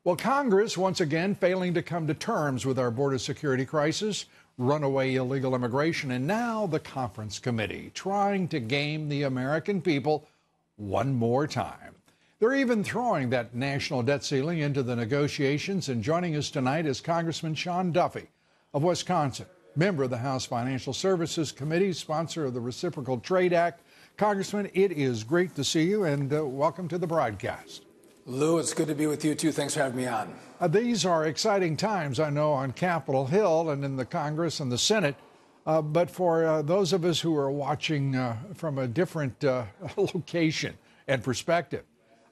Well, Congress once again failing to come to terms with our border security crisis, runaway illegal immigration, and now the conference committee trying to game the American people one more time. They're even throwing that national debt ceiling into the negotiations, and joining us tonight is Congressman Sean Duffy of Wisconsin, member of the House Financial Services Committee, sponsor of the Reciprocal Trade Act. Congressman, it is great to see you, and welcome to the broadcast. Lou, it's good to be with you, too. Thanks for having me on. These are exciting times, I know, on Capitol Hill and in the Congress and the Senate. But for those of us who are watching from a different location and perspective,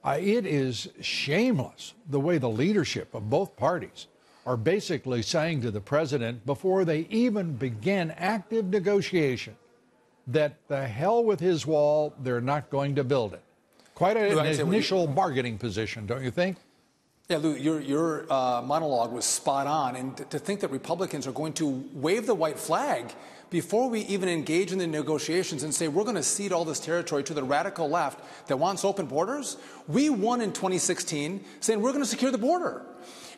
it is shameless the way the leadership of both parties are basically saying to the president before they even begin active negotiation that the hell with his wall, they're not going to build it. Quite an initial bargaining position, don't you think? Yeah, Lou, your monologue was spot on. And to think that Republicans are going to wave the white flag before we even engage in the negotiations and say we're going to cede all this territory to the radical left that wants open borders. We won in 2016 saying we're going to secure the border.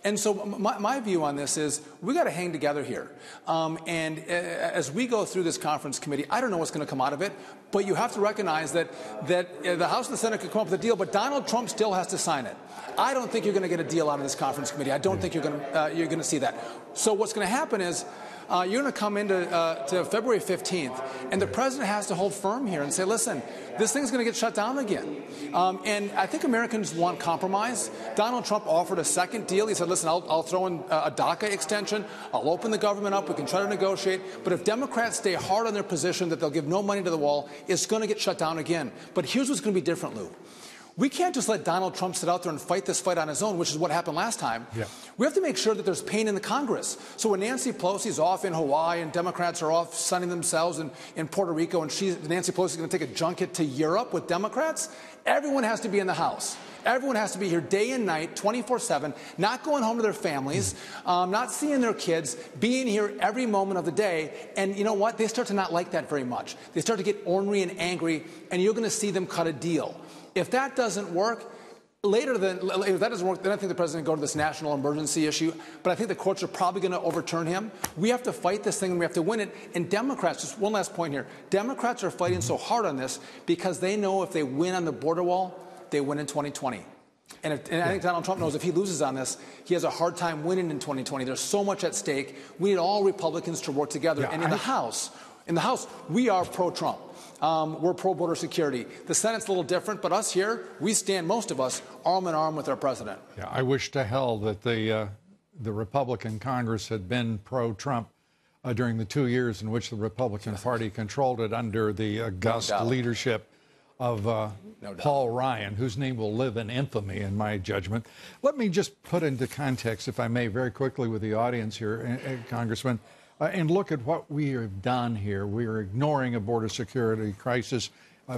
And so my view on this is we got to hang together here. And as we go through this conference committee, I don't know what's going to come out of it, but you have to recognize that the House and the Senate could come up with a deal, but Donald Trump still has to sign it. I don't think you're going to get a deal out of this conference committee. I don't think you're going to see that. So what's going to happen is you're going to come into to February 15th, and the president has to hold firm here and say, listen, this thing's going to get shut down again. And I think Americans want compromise. Donald Trump offered a second deal. He said, listen, I'll throw in a DACA extension. I'll open the government up. We can try to negotiate. But if Democrats stay hard on their position that they'll give no money to the wall, it's going to get shut down again. But here's what's going to be different, Lou. We can't just let Donald Trump sit out there and fight this fight on his own, which is what happened last time. Yeah. We have to make sure that there's pain in the Congress. So when Nancy Pelosi's off in Hawaii and Democrats are off sunning themselves in Puerto Rico and Nancy Pelosi's going to take a junket to Europe with Democrats, everyone has to be in the House. Everyone has to be here day and night, 24/7, not going home to their families, not seeing their kids, being here every moment of the day. And you know what? They start to not like that very much. They start to get ornery and angry, and you're going to see them cut a deal. If that doesn't work, if that doesn't work, then I think the president will go to this national emergency issue. But I think the courts are probably going to overturn him. We have to fight this thing and we have to win it. And Democrats, just one last point here, Democrats are fighting so hard on this because they know if they win on the border wall, they win in 2020. And I think Donald Trump knows if he loses on this, he has a hard time winning in 2020. There's so much at stake. We need all Republicans to work together. Yeah, and in the House, we are pro-Trump. We're pro-border security. The Senate's a little different, but us here, we stand, most of us, arm in arm with our president. Yeah, I wish to hell that the Republican Congress had been pro-Trump during the 2 years in which the Republican Party controlled it under the august leadership of Paul Ryan, whose name will live in infamy, in my judgment. Let me just put into context, if I may, very quickly with the audience here, Congressman, and look at what we have done here. We are ignoring a border security crisis.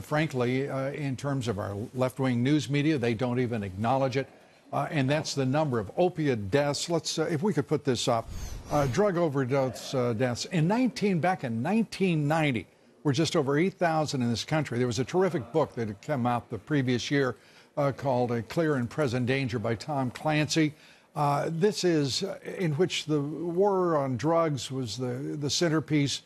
Frankly, in terms of our left-wing news media, they don't even acknowledge it. And that's the number of opiate deaths. Let's, if we could put this up, drug overdose deaths. Back in 1990, we're just over 8,000 in this country. There was a terrific book that had come out the previous year called A Clear and Present Danger by Tom Clancy. This is in which the war on drugs was the centerpiece.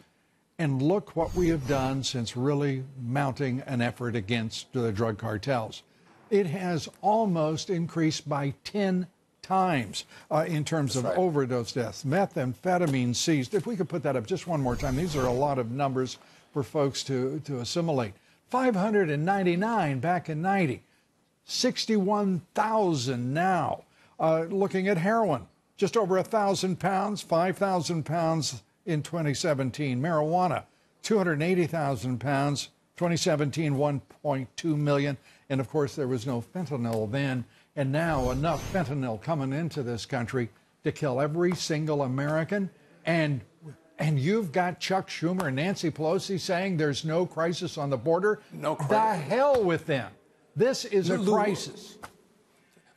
And look what we have done since really mounting an effort against the drug cartels. It has almost increased by 10 times in terms of overdose deaths. Methamphetamine seized. If we could put that up just one more time. These are a lot of numbers for folks to assimilate. 599 back in 90. 61,000 now. Looking at heroin, just over 1,000 pounds, 5,000 pounds in 2017. Marijuana, 280,000 pounds, 2017, 1.2 million. And of course, there was no fentanyl then. And now enough fentanyl coming into this country to kill every single American. And you've got Chuck Schumer and Nancy Pelosi saying there's no crisis on the border. No crisis. The hell with them. This is a crisis.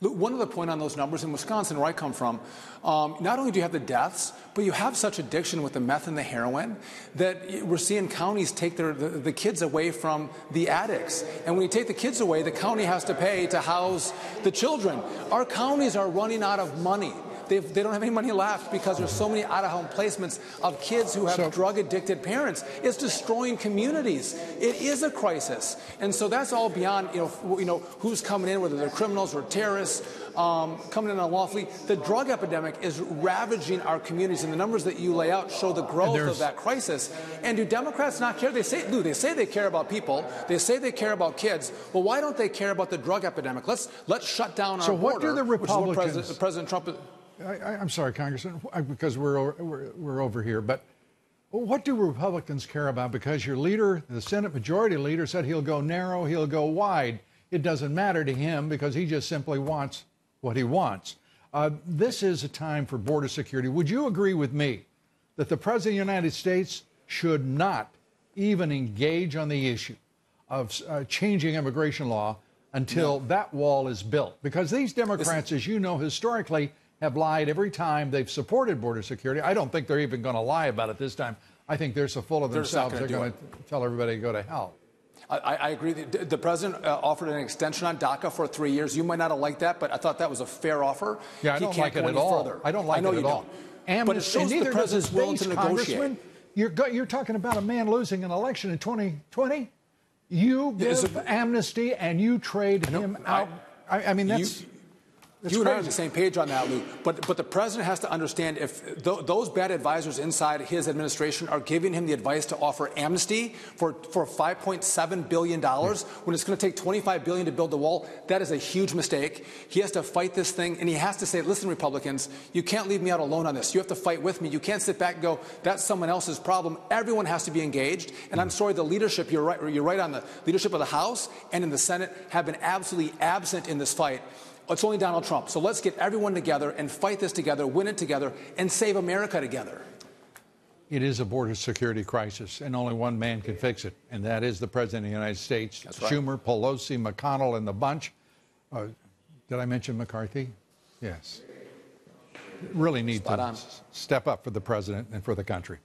One other point on those numbers in Wisconsin, where I come from, not only do you have the deaths, but you have such addiction with the meth and the heroin that we're seeing counties take the kids away from the addicts. And when you take the kids away, the county has to pay to house the children. Our counties are running out of money. They don't have any money left because there's so many out-of-home placements of kids who have drug-addicted parents. It's destroying communities. It is a crisis, and so that's all beyond who's coming in, whether they're criminals or terrorists coming in unlawfully. The drug epidemic is ravaging our communities, and the numbers that you lay out show the growth of that crisis. And do Democrats not care? They say they care about people. They say they care about kids. Well, why don't they care about the drug epidemic? Let's shut down our border. So what do the Republicans? Which is what President Trump. I'm sorry, Congressman, because we're over here, but what do Republicans care about? Because your leader, the Senate Majority Leader, said he'll go narrow, he'll go wide. It doesn't matter to him because he just simply wants what he wants. This is a time for border security. Would you agree with me that the President of the United States should not even engage on the issue of changing immigration law until that wall is built? Because these Democrats, as you know, historically, have lied every time they've supported border security. I don't think they're even going to lie about it this time. I think they're so full of themselves, they're going to tell everybody to go to hell. I agree. The president offered an extension on DACA for 3 years. You might not have liked that, but I thought that was a fair offer. Yeah, I don't like it at all. I don't like it at all. But it shows the president's willing to negotiate. You're talking about a man losing an election in 2020. You give amnesty and you trade him out. I mean, that's... You and I are on the same page on that, Luke. But the president has to understand if those bad advisors inside his administration are giving him the advice to offer amnesty for $5.7 billion when it's going to take $25 billion to build the wall, that is a huge mistake. He has to fight this thing, and he has to say, listen, Republicans, you can't leave me out alone on this. You have to fight with me. You can't sit back and go, that's someone else's problem. Everyone has to be engaged. And I'm sorry, the leadership, you're right on the leadership of the House and in the Senate have been absolutely absent in this fight. It's only Donald Trump. So let's get everyone together and fight this together, win it together, and save America together. It is a border security crisis, and only one man can fix it, and that is the President of the United States. That's right. Schumer, Pelosi, McConnell, and the bunch. Did I mention McCarthy? Yes. Really need to step up for the president and for the country.